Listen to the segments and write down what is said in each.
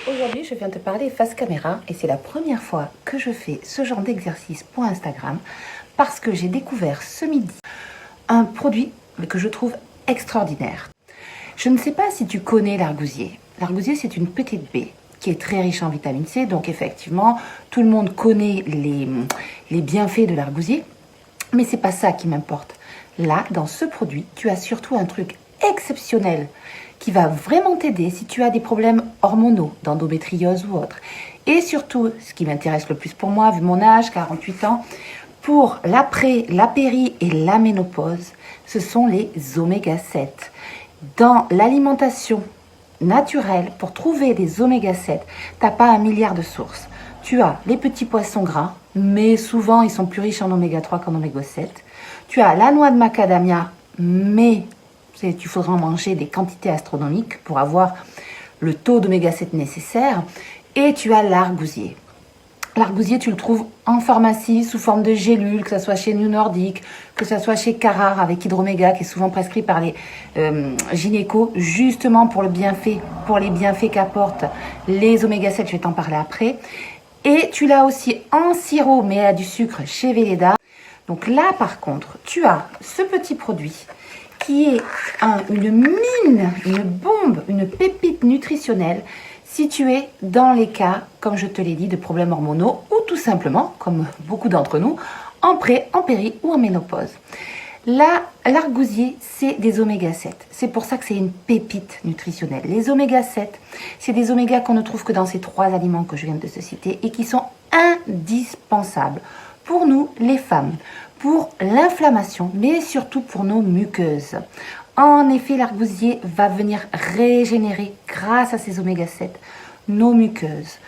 Aujourd'hui, je viens te parler face caméra et c'est la première fois que je fais ce genre d'exercice pour Instagram parce que j'ai découvert ce midi un produit que je trouve extraordinaire. Je ne sais pas si tu connais l'argousier. L'argousier, c'est une petite baie qui est très riche en vitamine C, donc effectivement, tout le monde connaît les bienfaits de l'argousier, mais c'est pas ça qui m'importe. Là, dans ce produit, tu as surtout un truc exceptionnel qui va vraiment t'aider si tu as des problèmes hormonaux, d'endométriose ou autre. Et surtout, ce qui m'intéresse le plus pour moi, vu mon âge, 48 ans, pour l'après, la péri et la ménopause, ce sont les oméga 7. Dans l'alimentation naturelle, pour trouver des oméga 7, tu n'as pas 1 milliard de sources. Tu as les petits poissons gras, mais souvent ils sont plus riches en oméga 3 qu'en oméga 7. Tu as la noix de macadamia, mais tu faudra en manger des quantités astronomiques pour avoir le taux d'oméga 7 nécessaire. Et tu as l'argousier. L'argousier, tu le trouves en pharmacie sous forme de gélules, que ce soit chez New Nordic, que ce soit chez Carrare avec Hydroméga, qui est souvent prescrit par les gynécos, justement pour les bienfaits qu'apportent les oméga 7, je vais t'en parler après. Et tu l'as aussi en sirop, mais à du sucre chez Velleda. Donc là, par contre, tu as ce petit produit qui est une mine, une bombe, une pépite nutritionnelle si tu es dans les cas, comme je te l'ai dit, de problèmes hormonaux ou tout simplement, comme beaucoup d'entre nous, en pré, en péri ou en ménopause. Là, l'argousier, c'est des oméga 7. C'est pour ça que c'est une pépite nutritionnelle. Les oméga 7, c'est des oméga qu'on ne trouve que dans ces 3 aliments que je viens de te citer et qui sont indispensables pour nous, les femmes, pour l'inflammation, mais surtout pour nos muqueuses. En effet, l'argousier va venir régénérer, grâce à ces oméga 7, nos muqueuses.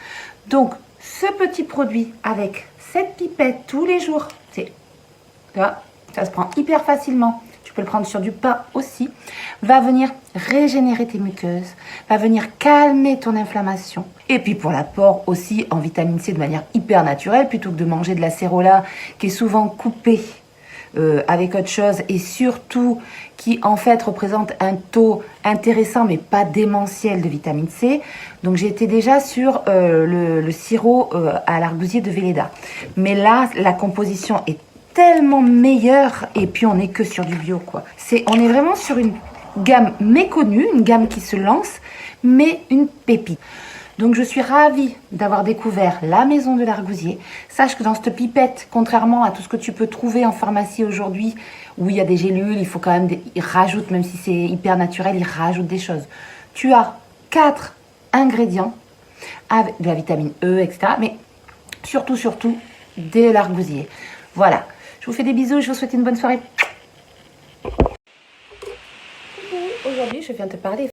Donc, ce petit produit avec cette pipette tous les jours, ça se prend hyper facilement, tu peux le prendre sur du pain aussi, va venir régénérer tes muqueuses, va venir calmer ton inflammation. Et puis pour l'apport aussi en vitamine C de manière hyper naturelle, plutôt que de manger de la cérola qui est souvent coupée avec autre chose et surtout qui en fait représente un taux intéressant mais pas démentiel de vitamine C. Donc j'ai été déjà sur le sirop à l'argousier de Velleda. Mais là, la composition est tellement meilleure et puis on n'est que sur du bio quoi. On est vraiment sur une gamme méconnue, une gamme qui se lance, mais une pépite. Donc je suis ravie d'avoir découvert la maison de l'argousier. Sache que dans cette pipette, contrairement à tout ce que tu peux trouver en pharmacie aujourd'hui, où il y a des gélules, il faut quand même, ils rajoutent, même si c'est hyper naturel, ils rajoutent des choses. Tu as 4 ingrédients avec de la vitamine E, etc. Mais surtout, de l'argousier. Voilà. Je vous fais des bisous, je vous souhaite une bonne soirée. Aujourd'hui, je viens te parler